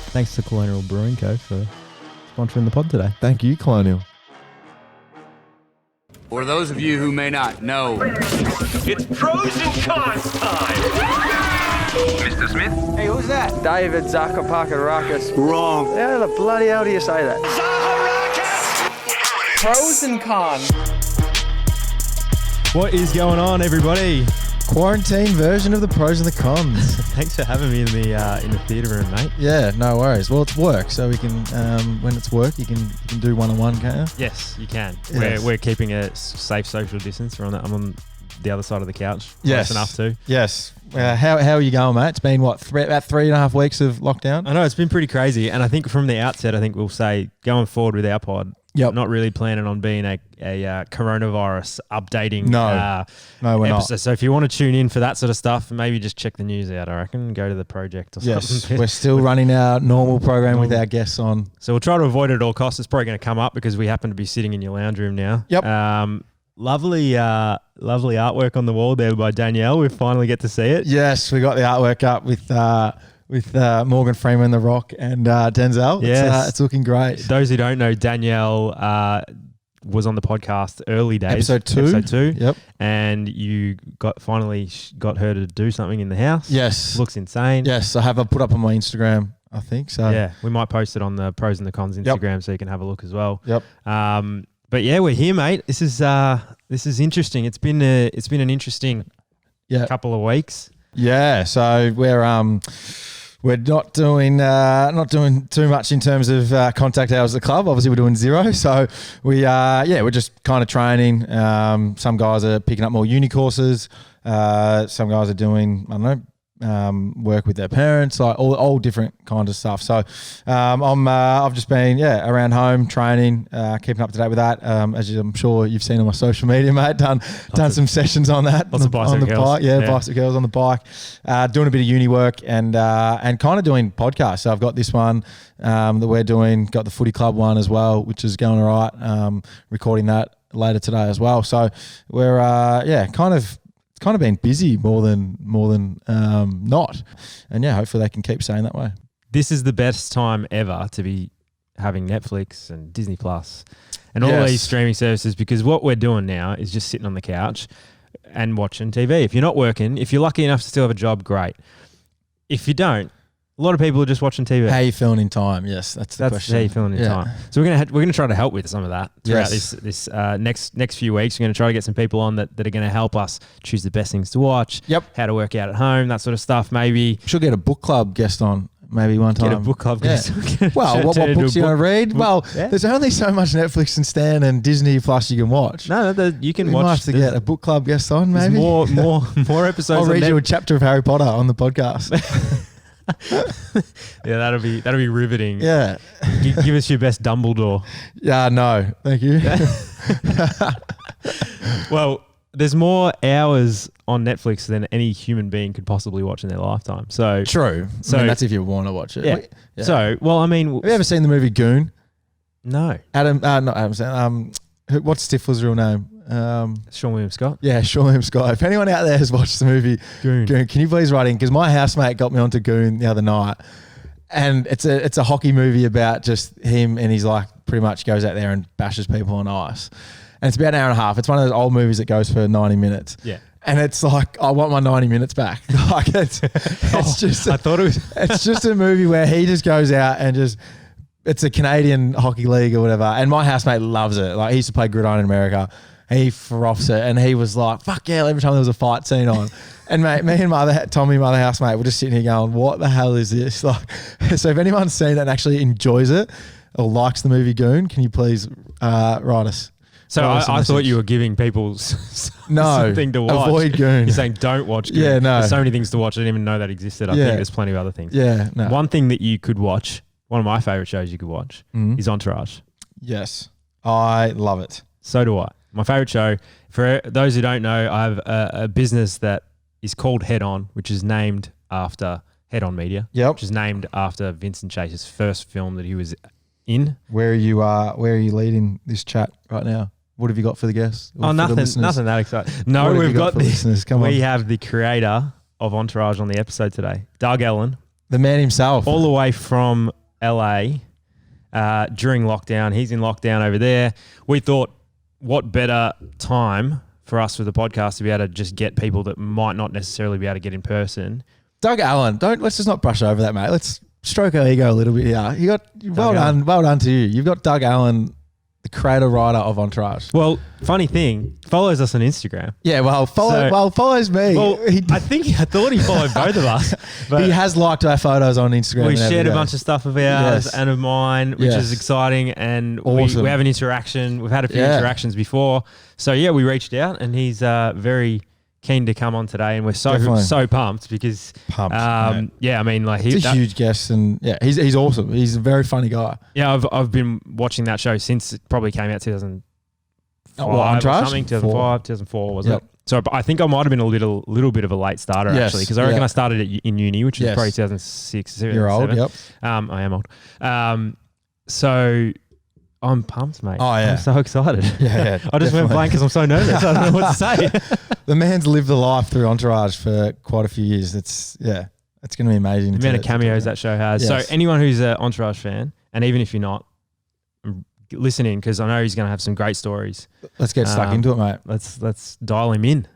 Thanks to Colonial Brewing Co. for sponsoring the pod today. Thank you, Colonial. For those of you who may not know, It's pros and cons time! Mr. Smith? Hey, who's that? David Zacka Parker Ruckus. Wrong. How the bloody hell do you say that? Pros and cons. What is going on, everybody? Quarantine version of the pros and the cons. Thanks for having me in the theatre room, mate. Yeah, no worries. Well, it's work, so we can when it's work, you can do one-on-one, can't you? Yes, you can. Yes. We're keeping a safe social distance. I'm on the other side of the couch. Yes. Close enough to. Yes. How are you going, mate? It's been about 3.5 weeks of lockdown. I know it's been pretty crazy, and I think from the outset, we'll say going forward with our pod. Yep. Not really planning on being a coronavirus updating No, we're episode. not. So if you want to tune in for that sort of stuff, maybe just check the news out, I reckon. Go to the project or Yes, something. we're still running our normal program with our guests on. So we'll try to avoid it at all costs. It's probably going to come up because we happen to be sitting in your lounge room now. Yep. Lovely artwork on the wall there by Danielle. We finally get to see it. Yes, we got the artwork up with Morgan Freeman, The Rock, and Denzel. Yes. It's looking great. Those who don't know, Danielle was on the podcast early days. Episode 2. Yep. And you finally got her to do something in the house. Yes. Looks insane. Yes, I have put up on my Instagram, I think. So Yeah, we might post it on the Pros and the Cons Instagram so you can have a look as well. Yep. But yeah, we're here, mate. This is interesting. It's been an interesting couple of weeks. Yeah. So we're not doing too much in terms of contact hours at the club. Obviously, we're doing 0. So we're just kind of training. Some guys are picking up more uni courses. Some guys are doing, I don't know, work with their parents, like all different kinds of stuff. So I've just been around home training, keeping up to date with that. As I'm sure you've seen on my social media, mate, done some sessions on that. Lots of bicycle girls. Bike, bicycle girls on the bike, doing a bit of uni work and kind of doing podcasts. So I've got this one that we're doing, got the footy club one as well, which is going all right. Recording that later today as well. So we're kind of been busy more than not, and hopefully they can keep staying that way. This is the best time ever to be having Netflix and Disney Plus and all these streaming services, because what we're doing now is just sitting on the couch and watching TV. If you're not working, if you're lucky enough to still have a job, great. If you don't, a lot of people are just watching TV. How are you feeling in time? Yes, that's the question. How you feeling in time. So we're gonna try to help with some of that throughout this next few weeks. We're gonna try to get some people on that are gonna help us choose the best things to watch. Yep. How to work out at home, that sort of stuff. Maybe should get a book club guest on. Maybe one time. Get a book club guest. Well, what books are you going to read? Well, there's only so much Netflix and Stan and Disney Plus you can watch. No, you can watch. Might have to get a book club guest on, maybe. More episodes. I'll read you a chapter of Harry Potter on the podcast. That'll be riveting. Yeah. Give us your best Dumbledore. Yeah, no, thank you. Well, there's more hours on Netflix than any human being could possibly watch in their lifetime. So true. So I mean, that's if you want to watch it. Yeah. So, well, I mean, have you ever seen the movie Goon? No. Not Adam Sandler. What's Stifler's real name? Sean William Scott. Yeah, Sean William Scott. If anyone out there has watched the movie Goon, can you please write in? Because my housemate got me onto Goon the other night, and it's a hockey movie about just him, and he's like pretty much goes out there and bashes people on ice, and it's about an hour and a half. It's one of those old movies that goes for 90 minutes. Yeah. And it's like, I want my 90 minutes back. Like it's just. I thought it was. It's just a movie where he just goes out and just. It's a Canadian hockey league or whatever, and my housemate loves it. Like he used to play gridiron in America. He froths it, and he was like, "Fuck yeah!" Every time there was a fight scene on, and mate, me and Tommy, my other housemate, were just sitting here going, "What the hell is this?" Like, so if anyone's seen it and actually enjoys it or likes the movie Goon, can you please write us? So I thought you were giving people something to watch. Avoid Goon. You're saying don't watch Goon. Yeah, no. There's so many things to watch. I didn't even know that existed. I think there's plenty of other things. Yeah, no. One thing that you could watch, one of my favorite shows you could watch, is Entourage. Yes, I love it. So do I. My favorite show. For those who don't know, I have a business that is called Head On, which is named after Head On Media. Yep. Which is named after Vincent Chase's first film that he was in. Where are you leading this chat right now? What have you got for the guests? Nothing that exciting. No, we've got the listeners. Come on. We have the creator of Entourage on the episode today, Ellin. The man himself. All the way from LA during lockdown. He's in lockdown over there. We thought, what better time for us with the podcast to be able to just get people that might not necessarily be able to get in person. Doug Ellin, let's just not brush over that, mate. Let's stroke our ego a little bit here. Well done to you. You've got Doug Ellin, the creator writer of Entourage. Well, funny thing, follows us on Instagram. Yeah, follows me. Well, I thought he followed both of us. But he has liked our photos on Instagram. We shared a bunch of stuff of ours and of mine, which is exciting. And awesome. we have an interaction. We've had a few interactions before. So, yeah, we reached out and he's very keen to come on today. And we're so pumped because, I mean, like he's a huge guest and he's awesome. He's a very funny guy. Yeah, I've been watching that show since it probably came out 2005 or something, 2005, 2004 was it? So I think I might have been a little bit of a late starter actually, because I reckon I started in uni, which is probably 2006. You're old, yep. I am old. So I'm pumped, mate. Oh, yeah. I'm so excited. Yeah, I just went blank because I'm so nervous. I don't know what to say. The man's lived the life through Entourage for quite a few years. It's going to be amazing. The amount of cameos that show has. Yes. So anyone who's an Entourage fan, and even if you're not, listen in because I know he's going to have some great stories. Let's get stuck into it, mate. Let's dial him in.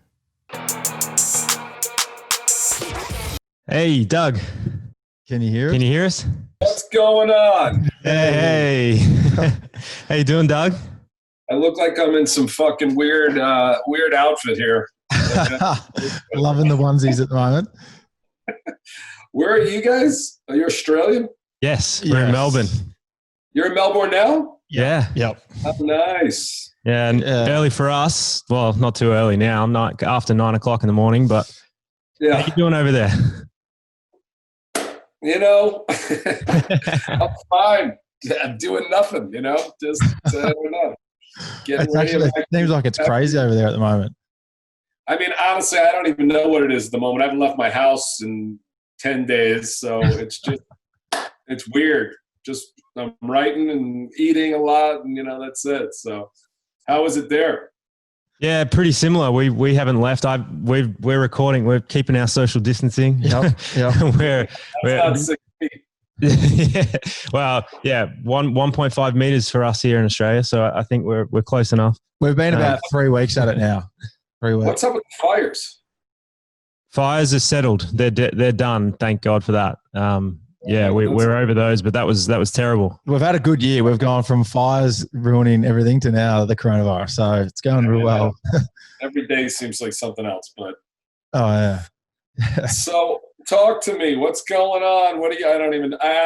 Hey, Doug. Can you hear us? Can you hear us? What's going on? Hey. How you doing, Doug? I look like I'm in some fucking weird outfit here. Loving the onesies at the moment. Where are you guys? Are you Australian? Yes, we're in Melbourne. You're in Melbourne now? Yeah. Yep. Oh, nice. Yeah, and early for us. Well, not too early now. I'm not after 9 o'clock in the morning, but how you doing over there? You know, I'm fine. I'm doing nothing, just, I don't know. It seems like it's crazy over there at the moment. I mean, honestly, I don't even know what it is at the moment. I haven't left my house in 10 days, so it's weird. Just I'm writing and eating a lot, and that's it. So, how is it there? Yeah, pretty similar. We haven't left. We're recording. We're keeping our social distancing. Yep. We're not 6 feet. Yeah. Well, 1.5 meters for us here in Australia. So I think we're close enough. We've been about 3 weeks at it now. 3 weeks. What's up with the fires? Fires are settled. They're done. Thank God for that. We're over those, but that was terrible. We've had a good year. We've gone from fires ruining everything to now the coronavirus. So it's going real well. Every day seems like something else, but. Oh, yeah. So talk to me. What's going on? I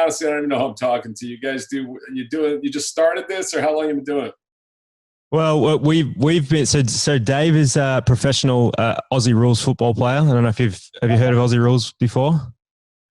honestly don't even know who I'm talking to. You guys you just started this, or how long have you been doing it? Well, we've been so Dave is a professional Aussie rules football player. I don't know if have you heard of Aussie rules before? Of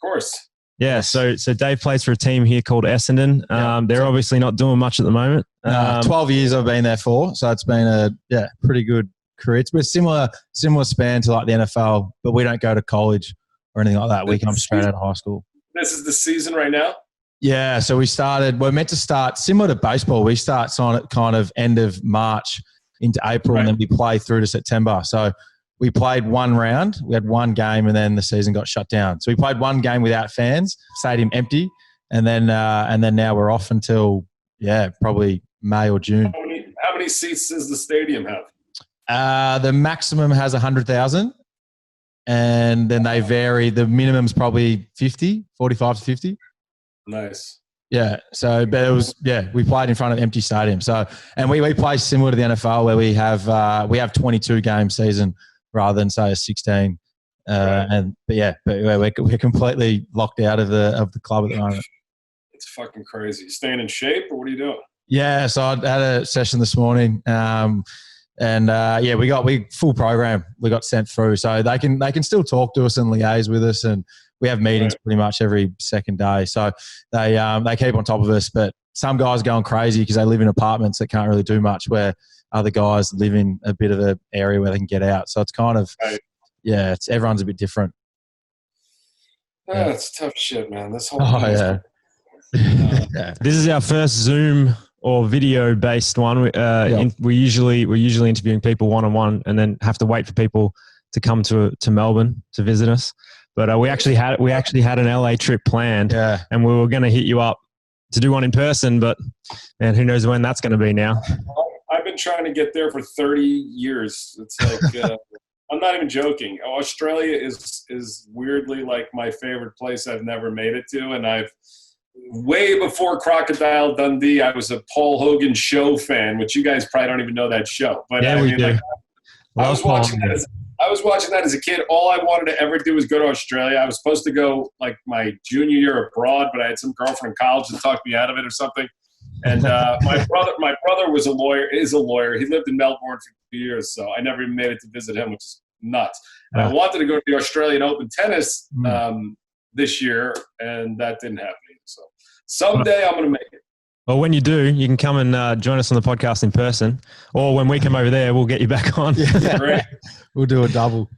course. Yeah, so Dave plays for a team here called Essendon. They're obviously not doing much at the moment. 12 years I've been there for, so it's been a pretty good career. It's been a similar span to like the NFL, but we don't go to college or anything like that. We come straight out of high school. This is the season right now? Yeah, so we're meant to start similar to baseball. We start on it kind of end of March into April, and then we play through to September. So we played one round, we had one game, and then the season got shut down. So we played one game without fans, stadium empty, and then now we're off until probably May or June. How many seats does the stadium have? The maximum has 100,000, and then they vary. The minimum's probably 45 to 50. Nice. Yeah. So, but it was we played in front of empty stadium. So, and we play similar to the NFL where we have 22 game season rather than say a 16. But we're completely locked out of the club at the moment. It's fucking crazy. You staying in shape, or what are you doing? Yeah. So I had a session this morning, we full program. We got sent through, so they can still talk to us and liaise with us, and we have meetings pretty much every second day. So they keep on top of us, but some guys are going crazy because they live in apartments that can't really do much, where other guys live in a bit of an area where they can get out. So it's kind of, everyone's a bit different. It's tough shit, man. This whole This is our first Zoom or video based one. We're usually interviewing people one-on-one and then have to wait for people to come to Melbourne to visit us. But we actually had an LA trip planned, and we were going to hit you up to do one in person, but man, who knows when that's going to be now. I've been trying to get there for 30 years. It's like I'm not even joking. Australia is weirdly like my favorite place I've never made it to, and I've way before Crocodile Dundee, I was a Paul Hogan show fan, which you guys probably don't even know that show. But yeah, we do. Like, I was watching that as a kid. All I wanted to ever do was go to Australia. I was supposed to go like my junior year abroad, but I had some girlfriend in college that talked me out of it or something. And my brother is a lawyer. He lived in Melbourne for 2 years, so I never even made it to visit him, which is nuts. And I wanted to go to the Australian Open tennis this year, and that didn't happen either. So someday I'm going to make it. Well, when you do, you can come and join us on the podcast in person, or when we come over there, we'll get you back on. Yeah, great. We'll do a double.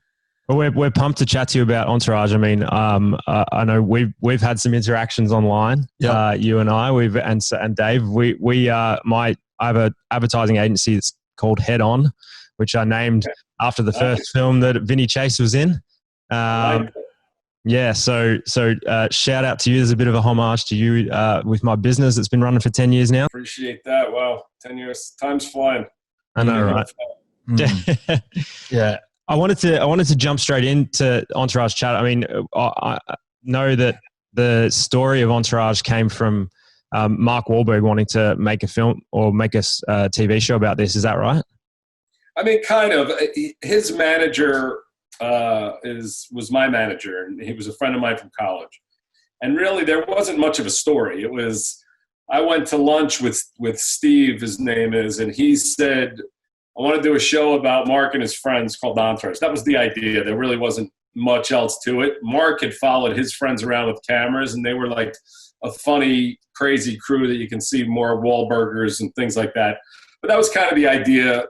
Well, we're pumped to chat to you about Entourage. I mean, I know we've had some interactions online. Yep. You and I, and Dave. I have an advertising agency that's called Head On, which I named after the first film that Vinny Chase was in. Yeah, so shout out to you. There's a bit of a homage to you with my business that's been running for 10 years now. Appreciate that. Wow, 10 years. Time's flying. I know, right? Yeah. I wanted to jump straight into Entourage chat. I mean, I know that the story of Entourage came from Mark Wahlberg wanting to make a film or make a TV show about this. Is that right? I mean, kind of. His manager was my manager, and he was a friend of mine from college. And really, there wasn't much of a story. It was, I went to lunch with Steve, his name is, and he said, I want to do a show about Mark and his friends called Entourage. That was the idea. There really wasn't much else to it. Mark had followed his friends around with cameras, and they were like a funny, crazy crew that you can see more Wahlburgers and things like that. But that was kind of the idea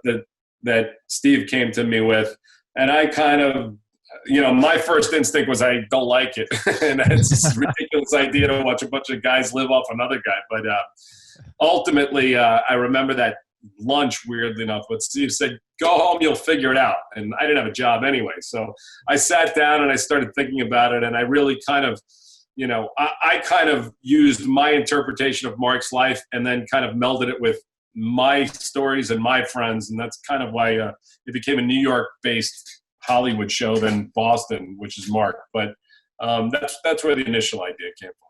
that Steve came to me with. And I kind of, my first instinct was I don't like it. And it's this ridiculous idea to watch a bunch of guys live off another guy. But ultimately, I remember that lunch, weirdly enough, but Steve said, go home, you'll figure it out. And I didn't have a job anyway. So I sat down and I started thinking about it. And I really kind of, I kind of used my interpretation of Mark's life and then kind of melded it with my stories and my friends. And that's kind of why it became a New York-based Hollywood show than Boston, which is Mark. But that's where the initial idea came from.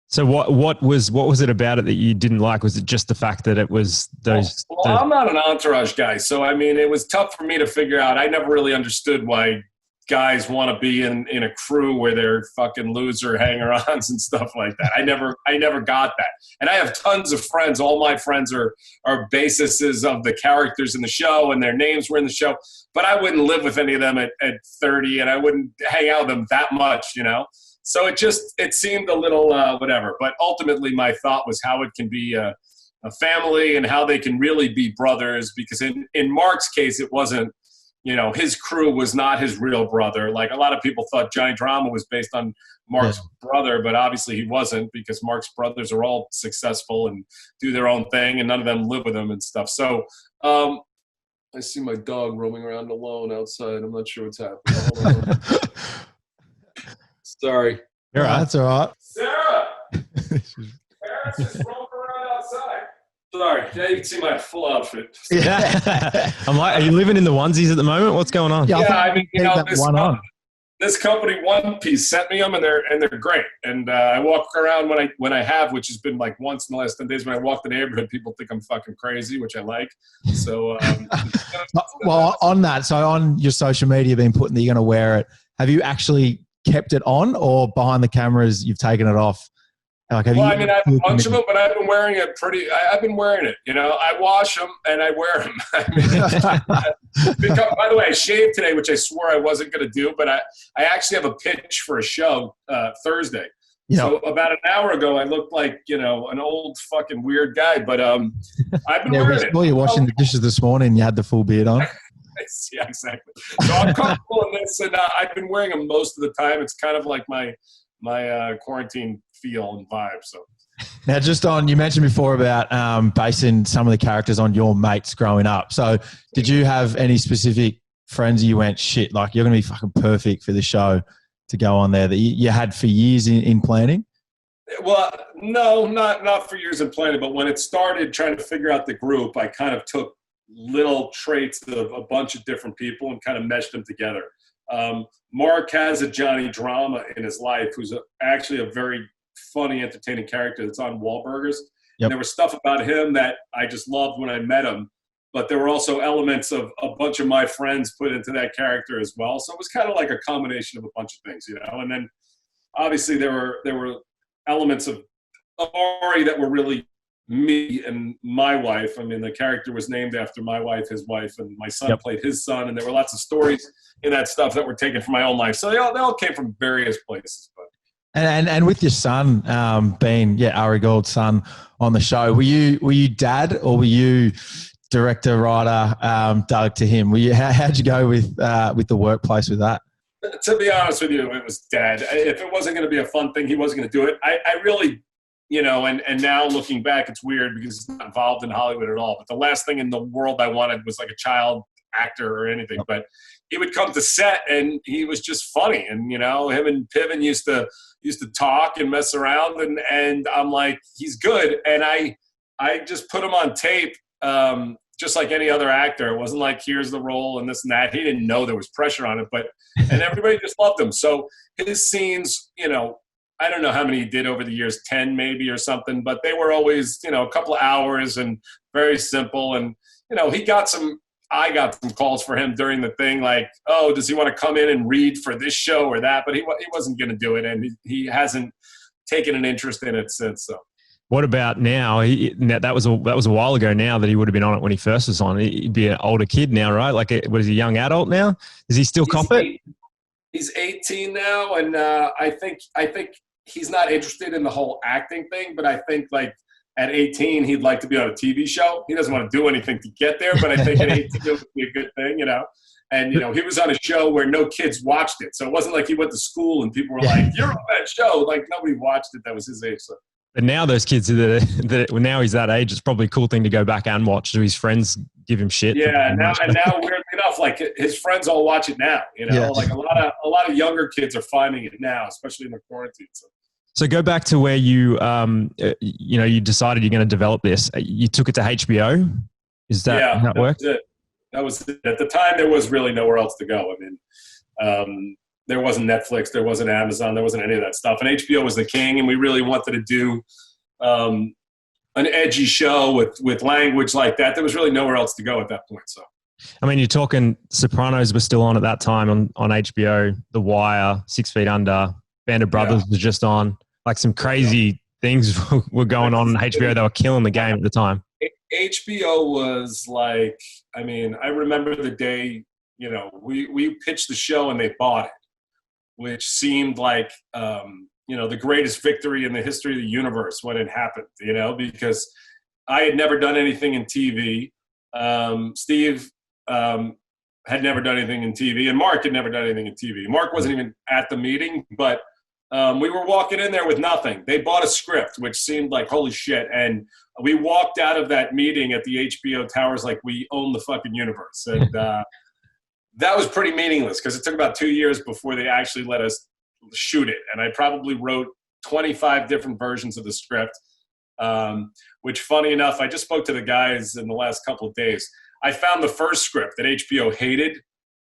So what was it about it that you didn't like? Was it just the fact that it was those? Well, I'm not an Entourage guy, so I mean, it was tough for me to figure out. I never really understood why guys want to be in a crew where they're fucking loser hanger-ons and stuff like that. I never got that. And I have tons of friends. All my friends are bases of the characters in the show, and their names were in the show. But I wouldn't live with any of them at 30, and I wouldn't hang out with them that much, So it seemed a little whatever. But ultimately, my thought was how it can be a family and how they can really be brothers. Because in Mark's case, it wasn't, his crew was not his real brother. Like a lot of people thought Johnny Drama was based on Mark's brother, but obviously he wasn't, because Mark's brothers are all successful and do their own thing, and none of them live with him and stuff. So I see my dog roaming around alone outside. I'm not sure what's happening. Sorry. You're right. That's all right. Sarah! Parents just roaming around outside. Sorry. Yeah, you can see my full outfit. Yeah. I'm like, are you living in the onesies at the moment? What's going on? Yeah, I mean, this company One Piece sent me them, and they're great. And I walk around when I have, which has been like once in the last 10 days. When I walk the neighborhood, people think I'm fucking crazy, which I like. So, well, on that, so on your social media, being put that you're going to wear it. Have you actually kept it on, or behind the cameras you've taken it off? I have a bunch of them, but I've been wearing it I've been wearing it. I wash them and I wear them. By the way, I shaved today, which I swore I wasn't going to do, but I actually have a pitch for a show Thursday. Yep. So about an hour ago, I looked like, an old fucking weird guy, but I've been wearing it. Well, you're washing the dishes this morning, you had the full beard on. Yeah, exactly. So I'm comfortable in this, and I've been wearing them most of the time. It's kind of like my quarantine feel and vibe. So now, just on, you mentioned before about basing some of the characters on your mates growing up. So did you have any specific friends you went, shit, like you're going to be fucking perfect for the show to go on there, that you had for years in planning? Well, no, not for years in planning, but when it started trying to figure out the group, I kind of took little traits of a bunch of different people and kind of meshed them together. Mark has a Johnny Drama in his life, who's actually a very funny, entertaining character that's on Wahlburgers. Yep. And there was stuff about him that I just loved when I met him, but there were also elements of a bunch of my friends put into that character as well. So it was kind of like a combination of a bunch of things, you know. And then obviously there were elements of Ari that were really me and my wife. I mean, the character was named after my wife, his wife, and my son played his son. And there were lots of stories in that stuff that were taken from my own life. So they all came from various places. But And with your son being Ari Gould's son on the show, were you dad or were you director, writer, Doug to him? How'd you go with the workplace with that? To be honest with you, it was dad. If it wasn't going to be a fun thing, he wasn't going to do it. I really, you know, and now looking back, it's weird because he's not involved in Hollywood at all. But the last thing in the world I wanted was like a child actor or anything. But he would come to set and he was just funny. And, you know, him and Piven used to talk and mess around. And I'm like, he's good. And I just put him on tape. Just like any other actor. It wasn't like, here's the role and this and that. He didn't know there was pressure on it, and everybody just loved him. So his scenes, you know, I don't know how many he did over the years, 10 maybe or something, but they were always, you know, a couple of hours and very simple. And, you know, I got some calls for him during the thing, like, oh, does he want to come in and read for this show or that? But he wasn't going to do it. And he hasn't taken an interest in it since. So. What about now? That was a while ago now that he would have been on it when he first was on. He'd be an older kid now, right? Like, what is he, a young adult now? Does he still cop it? He's 18 now, and I think he's not interested in the whole acting thing, but I think, like, at 18, he'd like to be on a TV show. He doesn't want to do anything to get there, but I think at 18 it would be a good thing, you know? And, you know, he was on a show where no kids watched it. So it wasn't like he went to school and people were like, you're on that show. Like, nobody watched it that was his age, so. But now those kids that now he's that age, it's probably a cool thing to go back and watch. Do his friends give him shit? Yeah, now weirdly enough, like his friends all watch it now. You know, like a lot of younger kids are finding it now, especially in the quarantine. So go back to where you you decided you're going to develop this. You took it to HBO. Is that how it worked? That was it. At the time, there was really nowhere else to go. I mean. There wasn't Netflix, there wasn't Amazon, there wasn't any of that stuff. And HBO was the king, and we really wanted to do an edgy show with language like that. There was really nowhere else to go at that point. So, I mean, you're talking Sopranos was still on at that time on HBO, The Wire, 6 Feet Under, Band of Brothers was just on. Like some crazy things were going on HBO. They were killing the game at the time. HBO was like, I mean, I remember the day, you know, we pitched the show and they bought it, which seemed like, the greatest victory in the history of the universe when it happened, you know, because I had never done anything in TV. Steve had never done anything in TV, and Mark had never done anything in TV. Mark wasn't even at the meeting, but we were walking in there with nothing. They bought a script, which seemed like, holy shit. And we walked out of that meeting at the HBO towers like we own the fucking universe. And that was pretty meaningless because it took about 2 years before they actually let us shoot it. And I probably wrote 25 different versions of the script, which, funny enough, I just spoke to the guys in the last couple of days. I found the first script that HBO hated,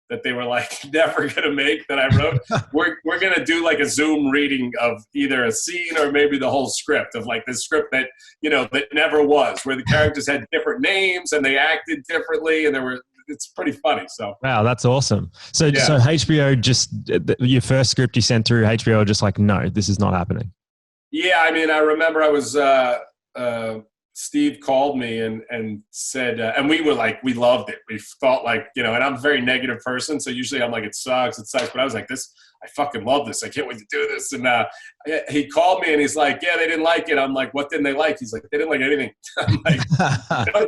that they were like never going to make, that I wrote. We're going to do like a Zoom reading of either a scene or maybe the whole script of like this script that, you know, that never was, where the characters had different names and they acted differently, and it's pretty funny. So wow, that's awesome. So HBO just your first script you sent through HBO just like, no, this is not happening. Yeah, I mean, I remember I was Steve called me and said, and we were like, we loved it. We thought like, you know, and I'm a very negative person, so usually I'm like, it sucks. But I was like, I fucking love this. I can't wait to do this. And he called me and he's like, yeah, they didn't like it. I'm like, what didn't they like? He's like, they didn't like anything. I'm like, you know?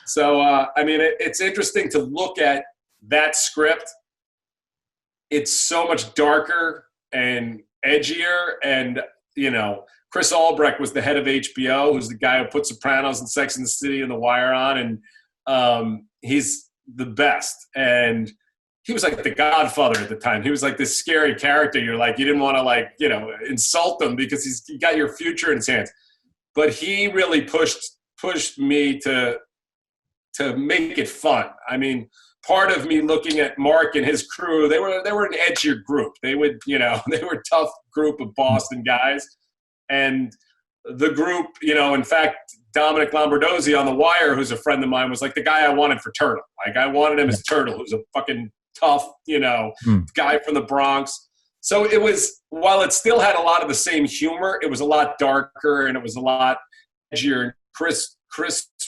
So, I mean, it's interesting to look at that script. It's so much darker and edgier. And, you know, Chris Albrecht was the head of HBO, who's the guy who put Sopranos and Sex and the City and The Wire on. And he's the best. And he was like the Godfather at the time. He was like this scary character. You're like, you didn't want to like, insult him because he got your future in his hands. But he really pushed me to make it fun. I mean, part of me looking at Mark and his crew, they were an edgier group. They would, they were a tough group of Boston guys. And the group, in fact, Dominic Lombardozzi on The Wire, who's a friend of mine, was like the guy I wanted for Turtle. Like I wanted him as Turtle, who's a fucking tough, guy from the Bronx. So it was, while it still had a lot of the same humor, it was a lot darker and it was a lot edgier. Chris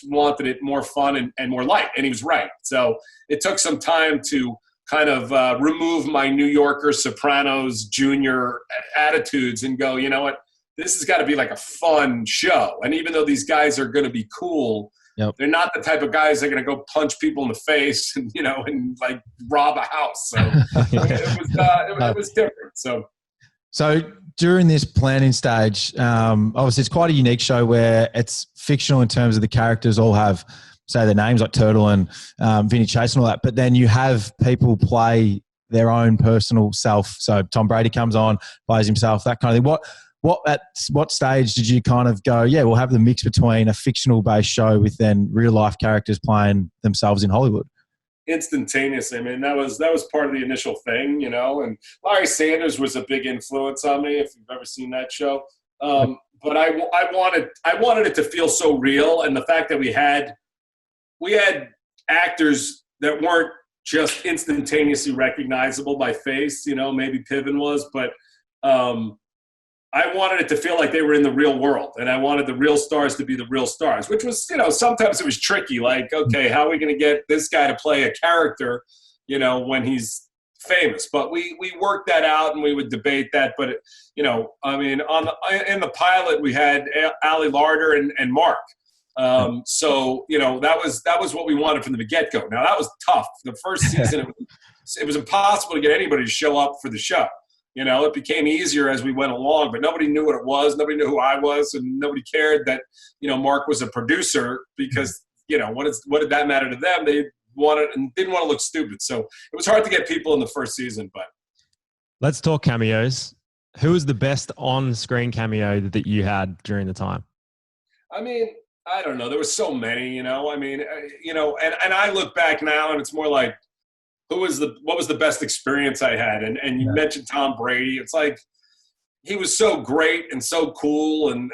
wanted it more fun and more light, and he was right. So it took some time to kind of remove my New Yorker Sopranos Junior attitudes and go, you know what, this has got to be like a fun show. And even though these guys are going to be cool, they're not the type of guys that are going to go punch people in the face and, and like rob a house. So it was different. So during this planning stage, obviously it's quite a unique show where it's fictional in terms of the characters all have, say, their names like Turtle and Vinny Chase and all that, but then you have people play their own personal self. So Tom Brady comes on, plays himself, that kind of thing. What stage did you kind of go, we'll have the mix between a fictional based show with then real life characters playing themselves in Hollywood? Instantaneously. I mean, that was part of the initial thing, and Larry Sanders was a big influence on me, if you've ever seen that show. But I wanted it to feel so real, and the fact that we had actors that weren't just instantaneously recognizable by face, maybe Piven was, but I wanted it to feel like they were in the real world, and I wanted the real stars to be the real stars, which was, sometimes it was tricky. Like, okay, how are we going to get this guy to play a character, when he's famous? But we worked that out, and we would debate that. But, in the pilot, we had Ali Larder and Mark. So, that was what we wanted from the get-go. Now, that was tough. The first season, it was impossible to get anybody to show up for the show. It became easier as we went along, but nobody knew what it was. Nobody knew who I was, and nobody cared that, Mark was a producer because, what did that matter to them? They wanted and didn't want to look stupid. So it was hard to get people in the first season, but. Let's talk cameos. Who was the best on-screen cameo that you had during the time? I mean, I don't know. There was so many, and I look back now and it's more like, what was the best experience I had? And you mentioned Tom Brady. It's like, he was so great and so cool. And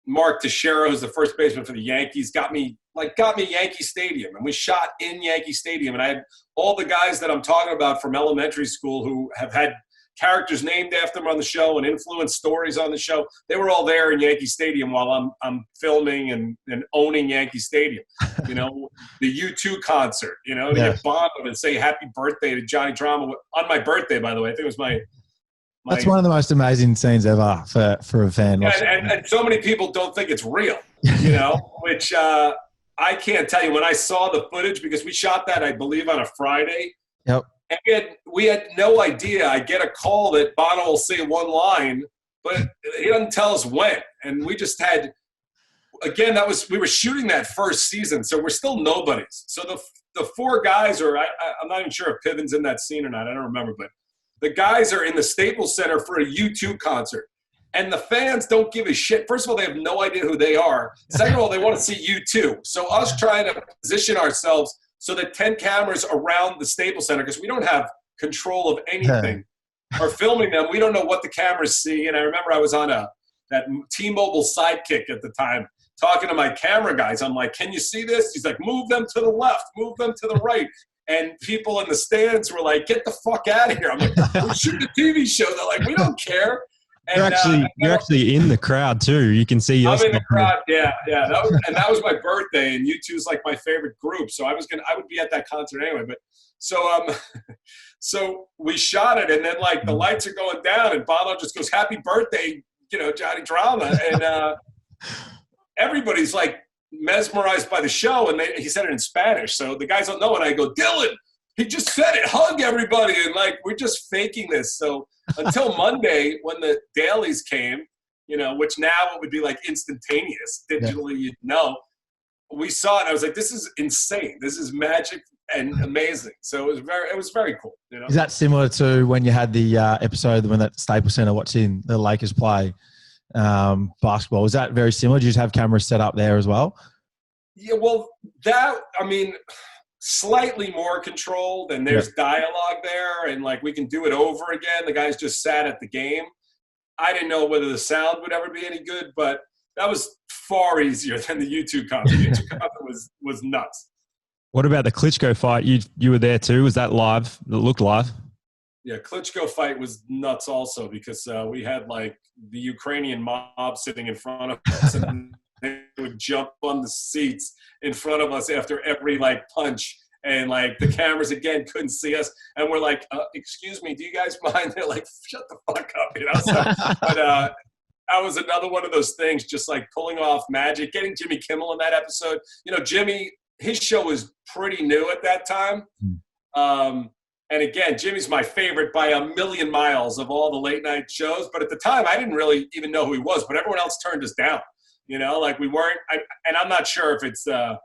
Mark Teixeira, who's the first baseman for the Yankees, got me Yankee Stadium. And we shot in Yankee Stadium. And I had all the guys that I'm talking about from elementary school who have had characters named after them on the show and influenced stories on the show. They were all there in Yankee Stadium while I'm filming and owning Yankee Stadium. The U2 concert, to get Bono and say happy birthday to Johnny Drama on my birthday, by the way. I think it was my That's one of the most amazing scenes ever for a fan. And so many people don't think it's real, which I can't tell you. When I saw the footage, because we shot that, I believe, on a Friday. Yep. And we had no idea. I get a call that Bono will say one line, but he doesn't tell us when. And we just had, again, we were shooting that first season, so we're still nobodies. So the four guys I'm not even sure if Piven's in that scene or not. I don't remember, but the guys are in the Staples Center for a U2 concert. And the fans don't give a shit. First of all, they have no idea who they are. Second of all, they want to see U2. So us trying to position ourselves so that 10 cameras around the Staples Center, because we don't have control of anything, are filming them. We don't know what the cameras see. And I remember I was on that T-Mobile Sidekick at the time, talking to my camera guys. I'm like, can you see this? He's like, move them to the left, move them to the right. And people in the stands were like, get the fuck out of here. I'm like, we're shooting a TV show. They're like, we don't care. And, you're actually in the crowd too. You can see yourself. I'm in the crowd. Yeah. That was my birthday, and U2's like my favorite group. So I would be at that concert anyway. But so we shot it, and then like the lights are going down, and Bono just goes, "Happy birthday, Johnny Drama," and everybody's like mesmerized by the show, and he said it in Spanish, so the guys don't know, and I go, "Dylan, he just said it, hug everybody," and like we're just faking this. So until Monday, when the dailies came, which now it would be like instantaneous digitally, we saw it. I was like, this is insane. This is magic. and amazing. So it was very cool. Is that similar to when you had the episode when at Staples Center watching the Lakers play basketball? Was that very similar? Did you just have cameras set up there as well? Yeah, well, slightly more controlled, and there's dialogue there, and like we can do it over again. The guys just sat at the game. I didn't know whether the sound would ever be any good, but that was far easier than the YouTube comment. The YouTube comment was nuts. What about the Klitschko fight? You were there too. Was that live? It looked live. Yeah, Klitschko fight was nuts also because we had like the Ukrainian mob sitting in front of us, and they would jump on the seats in front of us after every like punch, and like the cameras again couldn't see us, and we're like, "Excuse me, do you guys mind?" They're like, "Shut the fuck up," So, but that was another one of those things, just like pulling off magic, getting Jimmy Kimmel in that episode. Jimmy, his show was pretty new at that time. And again, Jimmy's my favorite by a million miles of all the late night shows. But at the time, I didn't really even know who he was, but everyone else turned us down. Like we weren't, and I'm not sure if it's, I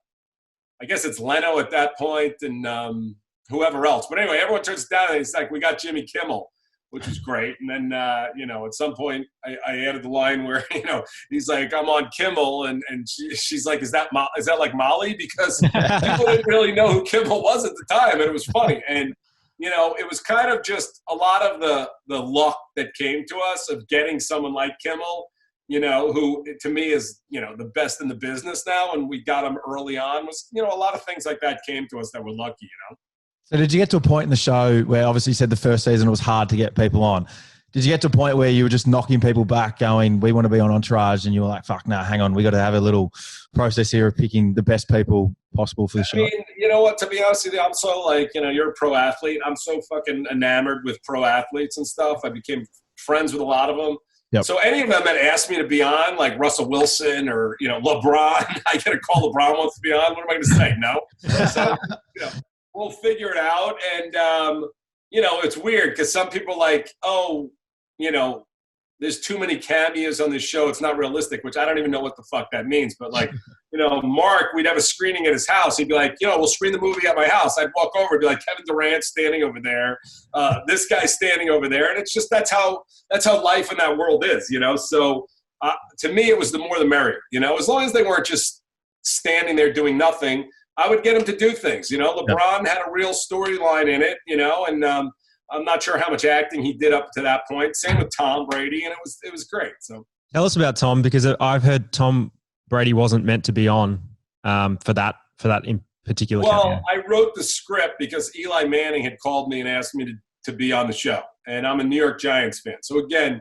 guess it's Leno at that point and whoever else. But anyway, everyone turns us down and it's like, we got Jimmy Kimmel, which was great. And then, at some point I added the line where, he's like, I'm on Kimmel. And she's like, is that like Molly? Because people didn't really know who Kimmel was at the time. And it was funny. And, it was kind of just a lot of the luck that came to us of getting someone like Kimmel, who to me is, the best in the business now. And we got him early on was, a lot of things like that came to us that were lucky, So did you get to a point in the show where obviously you said the first season it was hard to get people on? Did you get to a point where you were just knocking people back going, we want to be on Entourage, and you were like, fuck, no, hang on, we got to have a little process here of picking the best people possible for the show? I mean, you know what, to be honest with you, I'm so like, you're a pro athlete. I'm so fucking enamored with pro athletes and stuff. I became friends with a lot of them. Yep. So any of them that asked me to be on, like Russell Wilson or, LeBron, I get a call LeBron wants to be on. What am I going to say? No. So, we'll figure it out. And, it's weird because some people like, there's too many cameos on this show. It's not realistic, which I don't even know what the fuck that means. But like, Mark, we'd have a screening at his house. He'd be like, we'll screen the movie at my house. I'd walk over and be like, Kevin Durant standing over there. This guy standing over there. And it's just, that's how life in that world is, So to me, it was the more the merrier, as long as they weren't just standing there doing nothing, I would get him to do things. LeBron had a real storyline in it, and I'm not sure how much acting he did up to that point. Same with Tom Brady, and it was great. So tell us about Tom, because I've heard Tom Brady wasn't meant to be on for that in particular. Well, cameo. I wrote the script because Eli Manning had called me and asked me to be on the show, and I'm a New York Giants fan. So again,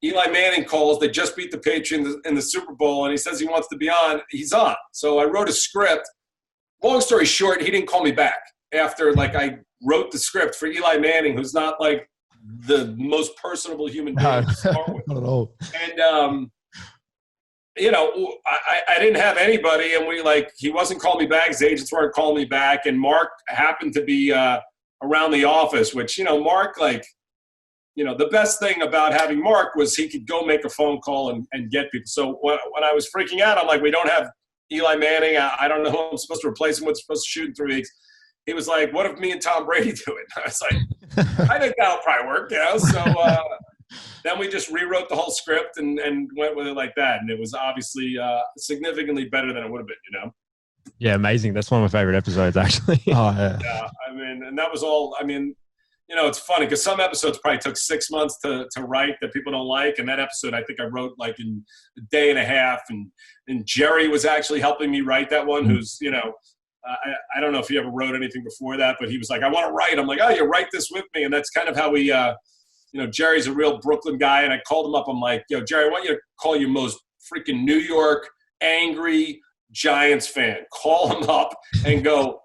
Eli Manning calls. They just beat the Patriots in the Super Bowl, and he says he wants to be on. He's on. So I wrote a script. Long story short, he didn't call me back after I wrote the script for Eli Manning, who's not like the most personable human being to start with. Not at all. And, I didn't have anybody, and he wasn't calling me back. His agents weren't calling me back. And Mark happened to be around the office, which, Mark, the best thing about having Mark was he could go make a phone call and get people. So when I was freaking out, I'm like, we don't have Eli Manning. I don't know who I'm supposed to replace him with. Supposed to shoot in 3 weeks. He was like, what if me and Tom Brady do it? I was like, I think that'll probably work, So then we just rewrote the whole script and went with it like that. And it was obviously significantly better than it would have been, Yeah, amazing. That's one of my favorite episodes, actually. Oh, yeah. Yeah, and that was all, it's funny because some episodes probably took 6 months to write that people don't like. And that episode, I think I wrote in a day and a half. And Jerry was actually helping me write that one, who's, I don't know if he ever wrote anything before that, but he was like, I want to write. I'm like, oh, you write this with me. And that's kind of how we, Jerry's a real Brooklyn guy. And I called him up. I'm like, yo, Jerry, I want you to call your most freaking New York angry Giants fan. Call him up and go,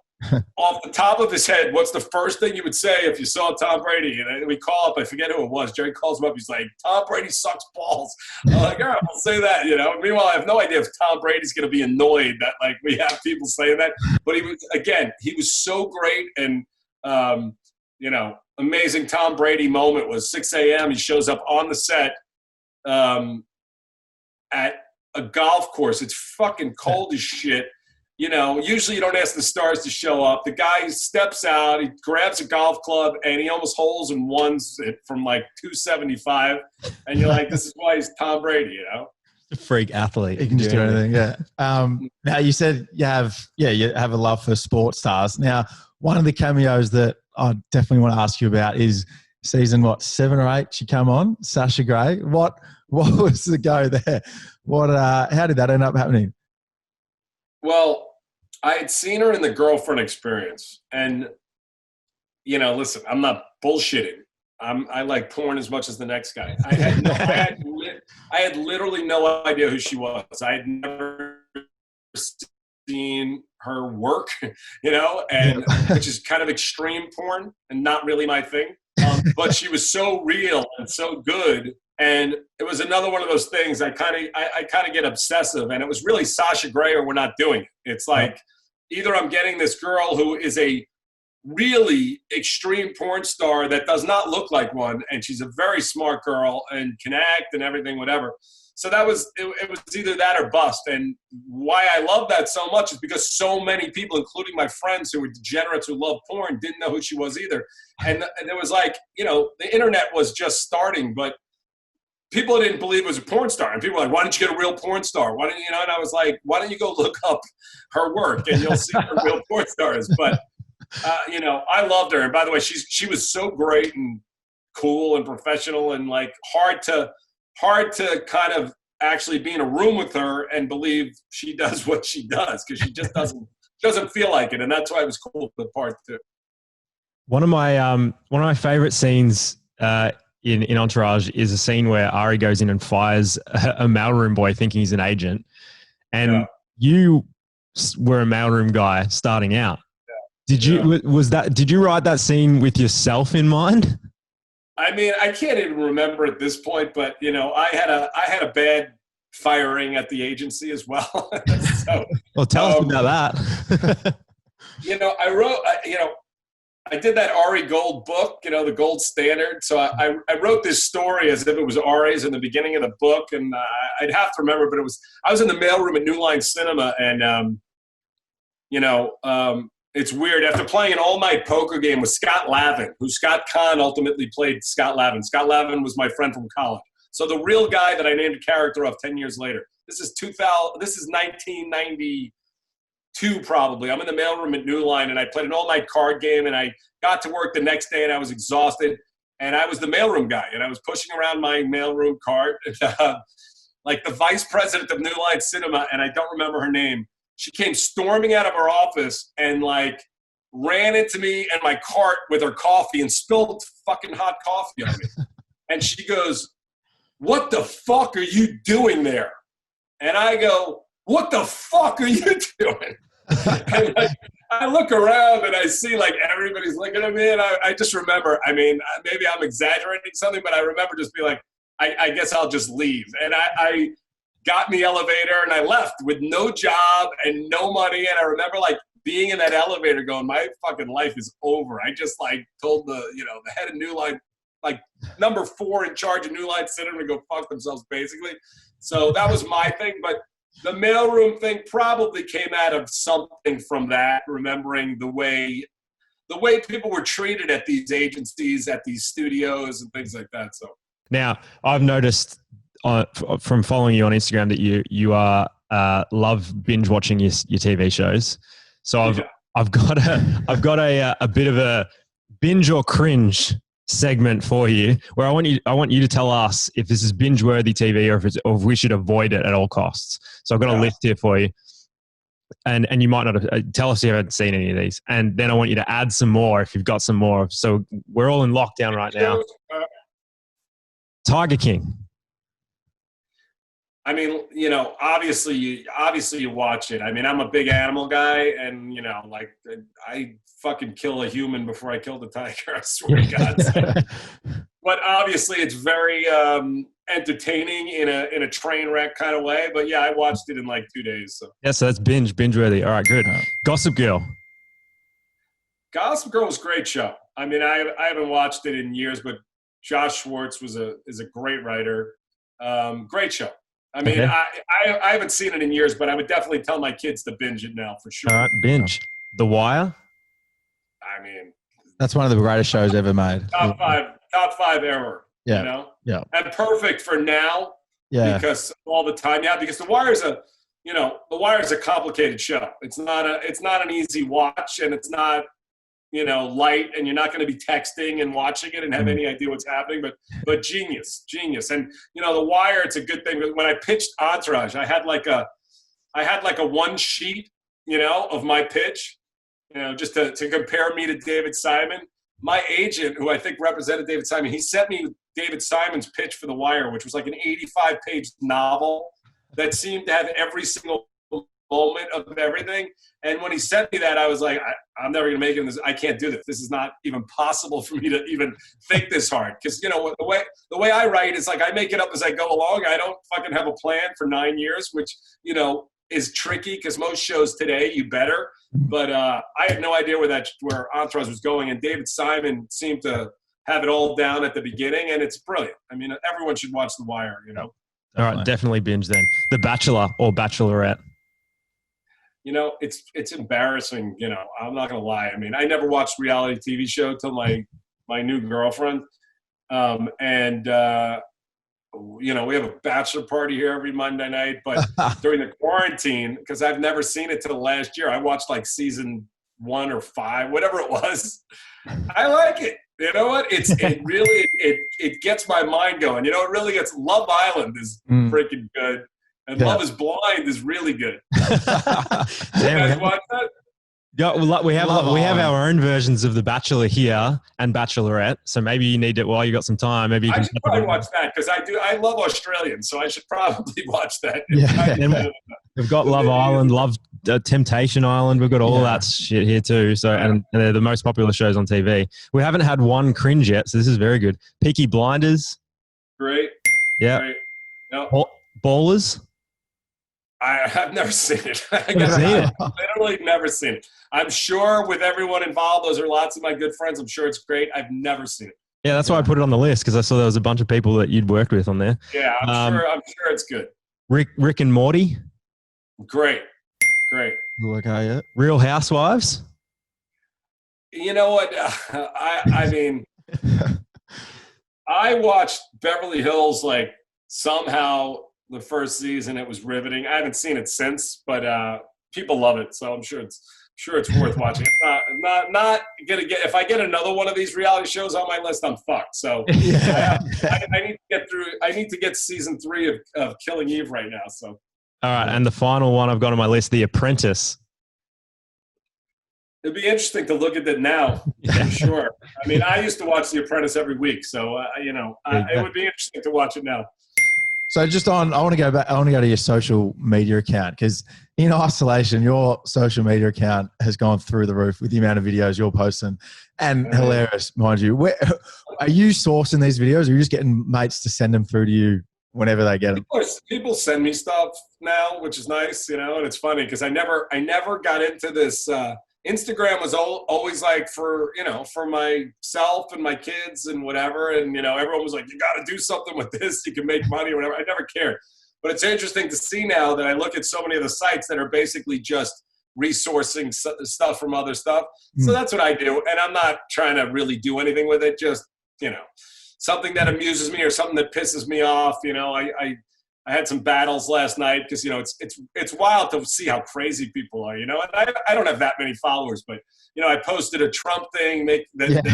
off the top of his head, what's the first thing you would say if you saw Tom Brady? And we call up, I forget who it was. Jerry calls him up. He's like, Tom Brady sucks balls. I'm like, all right, we'll say that, Meanwhile, I have no idea if Tom Brady's going to be annoyed that, we have people saying that. But he was so great. And, amazing Tom Brady moment was 6 a.m. He shows up on the set at a golf course. It's fucking cold as shit. usually you don't ask the stars to show up. The guy steps out, he grabs a golf club, and he almost holes in ones it from like 275. And you're like, this is why he's Tom Brady, Freak athlete. He can just do anything. Yeah. Now you said you have a love for sports stars. Now, one of the cameos that I definitely want to ask you about is season 7 or 8. She come on, Sasha Grey. What was the go there? How did that end up happening? Well, I had seen her in the Girlfriend Experience, and listen, I'm not bullshitting. I like porn as much as the next guy. I had literally no idea who she was. I had never seen her work, and which is kind of extreme porn and not really my thing. But she was so real and so good. And it was another one of those things. I kind of get obsessive, and it was really Sasha Grey or we're not doing it. It's like either I'm getting this girl who is a really extreme porn star that does not look like one, and she's a very smart girl and can act and everything, whatever. So it was either that or bust. And why I love that so much is because so many people, including my friends who were degenerates who love porn, didn't know who she was either. And it was like, the internet was just starting, but people didn't believe it was a porn star. And people were like, why didn't you get a real porn star? Why didn't you And I was like, why don't you go look up her work and you'll see who a real porn star is. But, I loved her. And by the way, she was so great and cool and professional and like hard to kind of actually be in a room with her and believe she does what she does, because she just doesn't feel like it. And that's why it was cool, the part too. One of my favorite scenes in Entourage is a scene where Ari goes in and fires a mailroom boy thinking he's an agent. And you were a mailroom guy starting out. Yeah. Did you write that scene with yourself in mind? I mean, I can't even remember at this point, but I had a bad firing at the agency as well. So, well, tell us about that. I wrote, I did that Ari Gold book, the gold standard. So I wrote this story as if it was Ari's in the beginning of the book, and I'd have to remember, but I was in the mailroom at New Line Cinema, and it's weird. After playing an all-night poker game with Scott Lavin, who Scott Kahn ultimately played Scott Lavin. Scott Lavin was my friend from college. So the real guy that I named a character of 10 years later. This is 1992 probably. I'm in the mailroom at New Line, and I played an all-night card game, and I got to work the next day, and I was exhausted. And I was the mailroom guy, and I was pushing around my mailroom cart. Like the vice president of New Line Cinema, and I don't remember her name, she came storming out of her office and like ran into me and my cart with her coffee and spilled fucking hot coffee on me. And she goes, "What the fuck are you doing there?" And I go, "What the fuck are you doing?" And I look around and I see like everybody's looking at me, and I just remember, I mean, maybe I'm exaggerating something, but I remember just being like, I guess I'll just leave. And I got in the elevator and I left with no job and no money. And I remember like being in that elevator going, my fucking life is over. I just like told the head of New Line, like number 4 in charge of New Line Cinema, to go fuck themselves basically. So that was my thing. But the mailroom thing probably came out of something from that, remembering the way people were treated at these agencies, at these studios and things like that. So now I've noticed from following you on Instagram that you are love binge watching your TV shows. So I've got a bit of a binge or cringe segment for you, where I want you to tell us if this is binge worthy TV or if we should avoid it at all costs. So I've got a list here for you, and you might not have, tell us if you haven't seen any of these, and then I want you to add some more if you've got some more. So we're all in lockdown right now. Tiger King. I mean, obviously you watch it. I mean, I'm a big animal guy, and like I fucking kill a human before I kill the tiger. I swear to God. But obviously, it's very entertaining in a train wreck kind of way. But yeah, I watched it in like 2 days. So yeah, so that's binge worthy. All right, good. Gossip Girl. Gossip Girl was a great show. I mean, I haven't watched it in years, but Josh Schwartz is a great writer. Great show. I mean, Okay. I haven't seen it in years, but I would definitely tell my kids to binge it now for sure. All right, binge. The Wire. I mean, That's one of the greatest shows ever made. top five ever. Yeah. You know, Yeah. and perfect for now. Yeah. Because all the time, because The Wire is a complicated show. It's not an easy watch, and it's not, light, and you're not going to be texting and watching it and have any idea what's happening, but genius. And, The Wire, it's a good thing. When I pitched Entourage, I had like a one sheet, of my pitch, just to compare me to David Simon. My agent, who I think represented David Simon, he sent me David Simon's pitch for The Wire, which was like an 85-page novel that seemed to have every single moment of everything. And when he sent me that, I was like, I'm never going to make it in this. I can't do this. This is not even possible for me to even think this hard. Because, the way I write is like I make it up as I go along. I don't fucking have a plan for 9 years, which, is tricky because most shows today, you better. But I had no idea where Entourage was going. And David Simon seemed to have it all down at the beginning, and it's brilliant. I mean, everyone should watch The Wire, All right, definitely binge then. The Bachelor or Bachelorette. It's embarrassing. I'm not gonna lie. I mean, I never watched reality TV show till my new girlfriend, we have a bachelor party here every Monday night. But during the quarantine, because I've never seen it till last year, I watched like season 1 or 5, whatever it was. I like it. You know what? It really gets my mind going. It really gets. Love Island is freaking good, and Love Is Blind is really good. You guys watch that? Yeah, we have our own versions of The Bachelor here and Bachelorette. So maybe you need it while you got some time. Maybe you I can should probably watch that because I love Australians, so I should probably watch that. Yeah. We've got Love Island, Temptation Island. We've got all that shit here too. So and they're the most popular shows on TV. We haven't had one cringe yet, so this is very good. Peaky Blinders. Great. Yeah. Great. No. Ballers. I've never seen it. I've literally never seen it. I'm sure with everyone involved, those are lots of my good friends. I'm sure it's great. I've never seen it. Yeah, that's why I put it on the list because I saw there was a bunch of people that you'd worked with on there. Yeah, I'm sure it's good. Rick and Morty. Great. Okay, yeah. Real Housewives. You know what? I mean, I watched Beverly Hills like somehow the first season. It was riveting. I haven't seen it since, but people love it, so I'm sure it's worth watching. It's not gonna get. If I get another one of these reality shows on my list, I'm fucked. So I need to get through. I need to get season 3 of Killing Eve right now. So all right, and the final one I've got on my list, The Apprentice. it'd be interesting to look at that now, for sure. I mean, I used to watch The Apprentice every week, so it would be interesting to watch it now. So I want to go back. I want to go to your social media account because in isolation, your social media account has gone through the roof with the amount of videos you're posting, and hilarious, mind you. Are you sourcing these videos, or are you just getting mates to send them through to you whenever they get them? People send me stuff now, which is nice, and it's funny because I never got into this. Instagram was always like for myself and my kids and whatever. And, everyone was like, you got to do something with this. You can make money or whatever. I never cared. But it's interesting to see now that I look at so many of the sites that are basically just resourcing stuff from other stuff. So that's what I do. And I'm not trying to really do anything with it. Just, something that amuses me or something that pisses me off. I had some battles last night because, it's wild to see how crazy people are, and I don't have that many followers, but, I posted a Trump thing that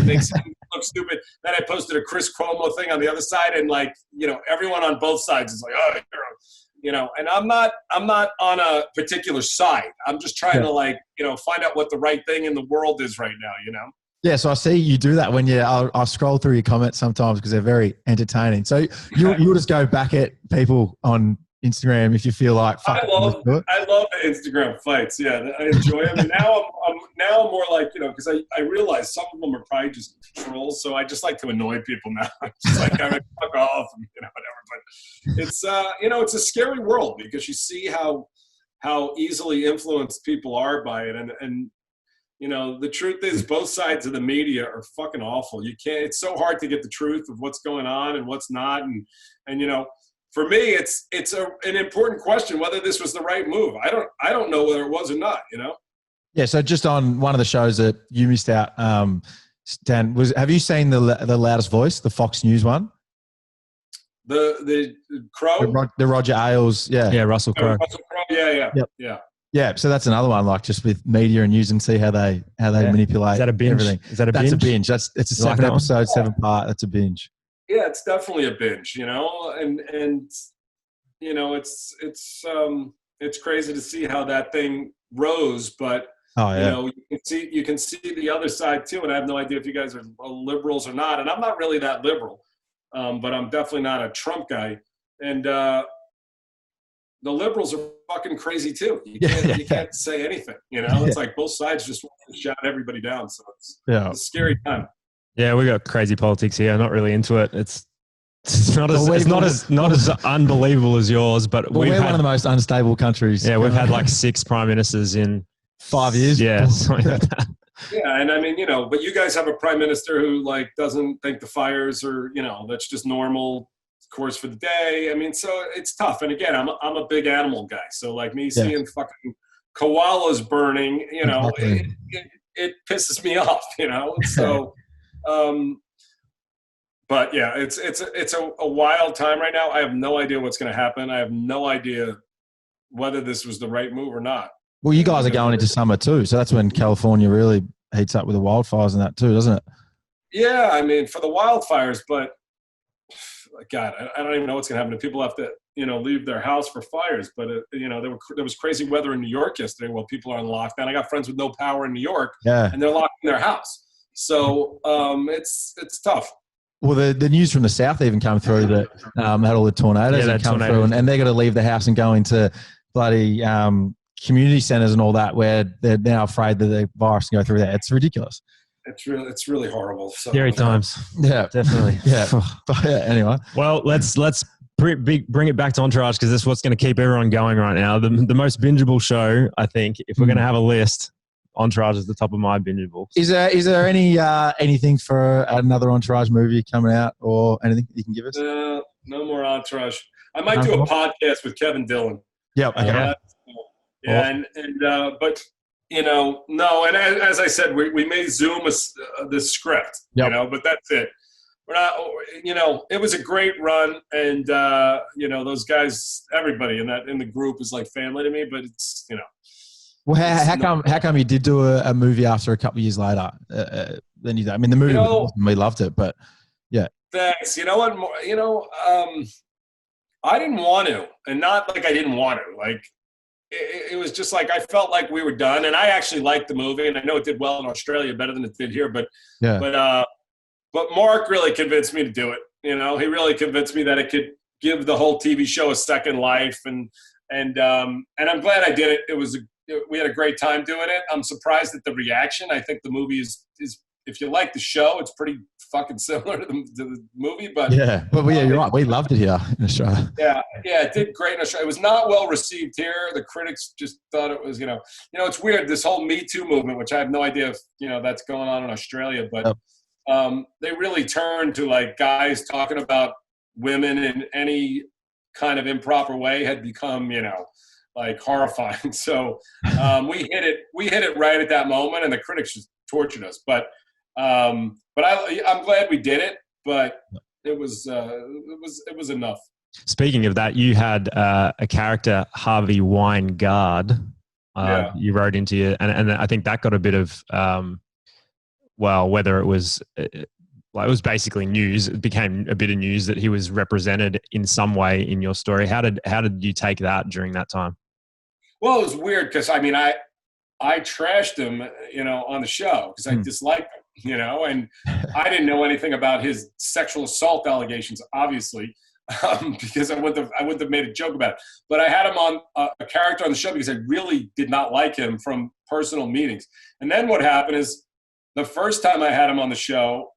makes him look stupid. Then I posted a Chris Cuomo thing on the other side. And everyone on both sides is like, oh, and I'm not on a particular side. I'm just trying to find out what the right thing in the world is right now, Yeah, so I see you do that when I'll scroll through your comments sometimes because they're very entertaining. So you'll just go back at people on Instagram if you feel like. I love the Instagram fights. Yeah, I enjoy them. And now I'm more like because I realize some of them are probably just trolls. So I just like to annoy people now. I'm just like I fuck off and whatever. But it's it's a scary world because you see how easily influenced people are by it and. The truth is both sides of the media are fucking awful. It's so hard to get the truth of what's going on and what's not. And for me, it's an important question whether this was the right move. I don't know whether it was or not. Yeah. So just on one of the shows that you missed out, Stan, have you seen the Loudest Voice, the Fox News one? The Crow, the Roger Ailes, yeah, Russell Crowe. Yeah, so that's another one, like just with media and news, and see how they manipulate. Is that a binge? Everything. Is that a binge? That's a binge. It's a 7-episode, 7-part. That's a binge. Yeah, it's definitely a binge, and it's crazy to see how that thing rose, but you can see the other side too, and I have no idea if you guys are liberals or not, and I'm not really that liberal, but I'm definitely not a Trump guy, and the liberals are fucking crazy too. You can't say anything, It's like both sides just want to shout everybody down, so it's a scary time. Yeah, we got crazy politics here. I'm not really into it. It's not as unbelievable as yours, but we're one of the most unstable countries. Yeah, we've had like 6 prime ministers in 5 years. Yeah, something like that. Yeah, and I mean, but you guys have a prime minister who like doesn't think the fires are, that's just normal course for the day. I mean, so it's tough. And again, I'm a big animal guy, so like me seeing fucking koalas burning, it pisses me off, So. But yeah, it's a wild time right now. I have no idea what's going to happen. I have no idea whether this was the right move or not. Well, you guys are going into summer too, so that's when California really heats up with the wildfires and that too, doesn't it? Yeah, I mean, for the wildfires, but God, I don't even know what's going to happen. People have to, leave their house for fires. But there was crazy weather in New York yesterday while people are on lockdown. I got friends with no power in New York, and they're locked in their house. So it's tough. Well, the news from the south even come through that had all the tornadoes that come through, and they got to leave the house and go into bloody community centers and all that, where they're now afraid that the virus can go through there. It's ridiculous. It's really horrible. So, scary times. Yeah, definitely. Yeah. But anyway, well, let's bring it back to Entourage, because this is what's going to keep everyone going right now. The most bingeable show, I think, if we're going to have a list. Entourage is the top of my bingeable. Is there anything for another Entourage movie coming out, or anything that you can give us? No more Entourage. I might do a podcast with Kevin Dillon. Yep. Okay. But no. And as I said, we may Zoom the script. Yep. But that's it. We're not. It was a great run, and those guys, everybody in the group is like family to me. But it's Well, how come you did do a movie after a couple of years later? Then you, I mean, the movie was awesome. We loved it, but yeah. Thanks. You know what? I didn't want to, and not like I didn't want to. Like it was just like I felt like we were done, and I actually liked the movie, and I know it did well in Australia, better than it did here. But but Mark really convinced me to do it. He really convinced me that it could give the whole TV show a second life, and I'm glad I did it. We had a great time doing it. I'm surprised at the reaction. I think the movie is if you like the show, it's pretty fucking similar to the movie. But yeah, you're right. We loved it here in Australia. Yeah, it did great in Australia. It was not well received here. The critics just thought it was, it's weird. This whole Me Too movement, which I have no idea if that's going on in Australia, but they really turned to like guys talking about women in any kind of improper way had become, like horrifying. So we hit it right at that moment, and the critics just tortured us. But I'm glad we did it. But it was enough. Speaking of that, you had a character, Harvey Weingard. You wrote into you, and I think that got a bit of whether it was. It was basically news. It became a bit of news that he was represented in some way in your story. How did you take that during that time? Well, it was weird because I trashed him, on the show because I disliked him, and I didn't know anything about his sexual assault allegations, obviously, because I wouldn't have made a joke about it. But I had him on a character on the show because I really did not like him from personal meetings. And then what happened is the first time I had him on the show,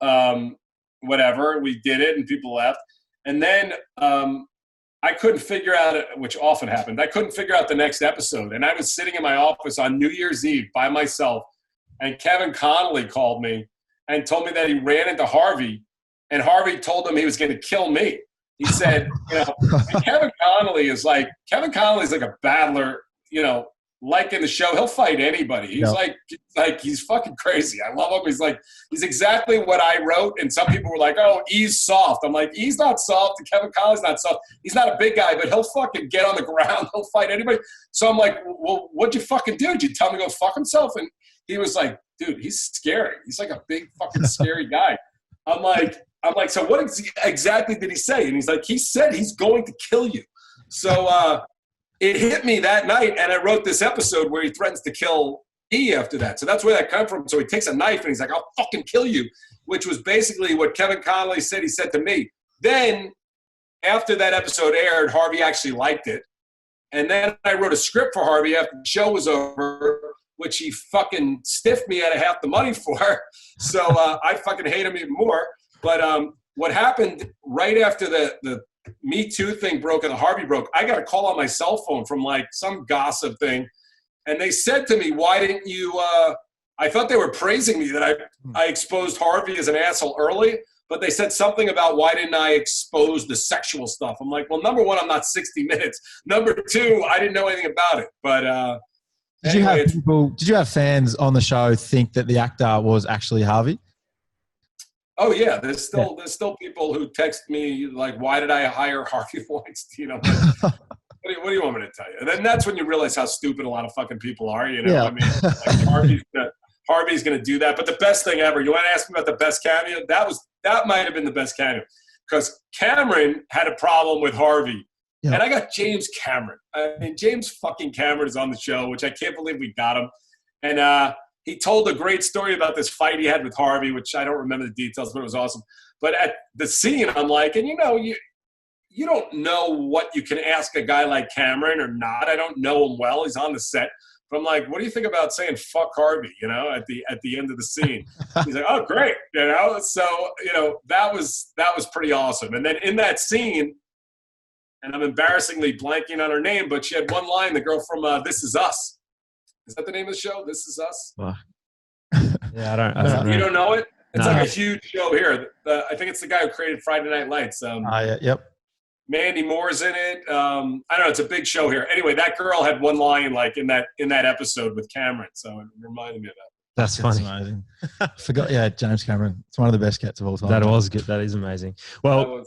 we did it and people left. And then I couldn't figure out it, which often happened. I couldn't figure out the next episode. And I was sitting in my office on New Year's Eve by myself. And Kevin Connolly called me and told me that he ran into Harvey. And Harvey told him he was going to kill me. He said, Kevin Connolly's like a battler, like in the show, he'll fight anybody. He's like he's fucking crazy. I love him. He's exactly what I wrote. And some people were like, oh, E's soft. I'm like, E's not soft. And Kevin Connolly's not soft. He's not a big guy, but he'll fucking get on the ground. He'll fight anybody. So I'm like, well, what'd you fucking do? Did you tell him to go fuck himself? And he was like, dude, he's scary. He's like a big fucking scary guy. I'm like, so what exactly did he say? And he's like, he said he's going to kill you. So it hit me that night, and I wrote this episode where he threatens to kill E after that. So that's where that comes from. So he takes a knife, and he's like, I'll fucking kill you, which was basically what Kevin Connolly said he said to me. Then after that episode aired, Harvey actually liked it. And then I wrote a script for Harvey after the show was over, which he fucking stiffed me out of half the money for. So I fucking hate him even more. But what happened right after the Me Too thing broke and the Harvey broke, I got a call on my cell phone from like some gossip thing. And they said to me, why didn't you, I thought they were praising me that I exposed Harvey as an asshole early, but they said something about why didn't I expose the sexual stuff? I'm like, well, number one, I'm not 60 Minutes. Number two, I didn't know anything about it. But did you have fans on the show think that the actor was actually Harvey? Oh yeah, there's still people who text me like, "Why did I hire Harvey Weinstein?" I'm like, what do you want me to tell you? And then that's when you realize how stupid a lot of fucking people are. I mean, like Harvey's gonna do that. But the best thing ever. You want to ask me about the best cameo? That might have been the best cameo because Cameron had a problem with Harvey, and I got James Cameron. I mean, James fucking Cameron is on the show, which I can't believe we got him, and he told a great story about this fight he had with Harvey, which I don't remember the details, but it was awesome. But at the scene, I'm like, and you don't know what you can ask a guy like Cameron or not. I don't know him well. He's on the set. But I'm like, what do you think about saying fuck Harvey, at the end of the scene? He's like, oh, great. So, that was pretty awesome. And then in that scene, and I'm embarrassingly blanking on her name, but she had one line, the girl from This Is Us. Is that the name of the show? This Is Us? Yeah, I don't know. You don't know it? It's like a huge show here. I think it's the guy who created Friday Night Lights. Yep. Mandy Moore's in it. I don't know. It's a big show here. Anyway, that girl had one line like in that episode with Cameron, so it reminded me of that. That's funny. Amazing. Forgot. Yeah, James Cameron. It's one of the best cats of all time. That was good. That is amazing. Well,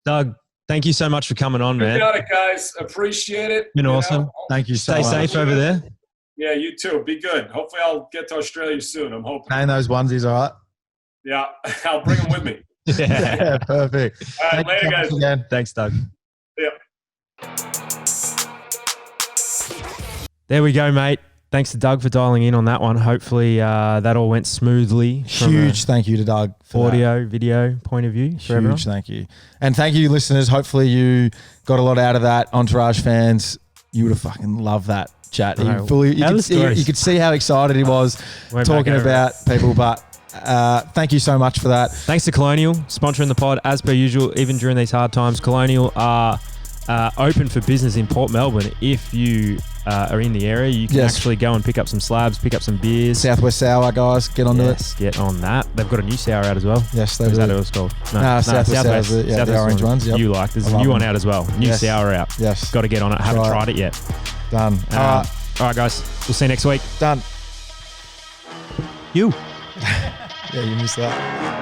Doug, thank you so much for coming on, man. You got it, guys. Appreciate it. Been awesome. Thank you so much. Stay safe over there. Yeah, you too. Be good. Hopefully I'll get to Australia soon. I'm hoping. And those onesies, all right? Yeah, I'll bring them with me. Yeah, perfect. All right, later, guys. Again. Thanks, Doug. Yeah. There we go, mate. Thanks to Doug for dialing in on that one. Hopefully that all went smoothly. Huge thank you to Doug for audio, video point of view. Huge thank you. And thank you, listeners. Hopefully you got a lot out of that. Entourage fans, you would have fucking loved that chat. You could see how excited he was talking about people, but thank you so much for that. Thanks to Colonial, sponsoring the pod as per usual, even during these hard times. Colonial are open for business in Port Melbourne. If you are in the area, you can actually go and pick up some slabs, pick up some beers. Southwest Sour, guys, get onto it. Get on that. They've got a new sour out as well. Yes, they do. Is that what it's called? Southwest Sour, the orange ones. Yep. You like. There's a new one out as well. New sour out. Yes. Got to get on it. Haven't tried it yet. Done. All right, guys. We'll see you next week. Done. You. Yeah, you missed that.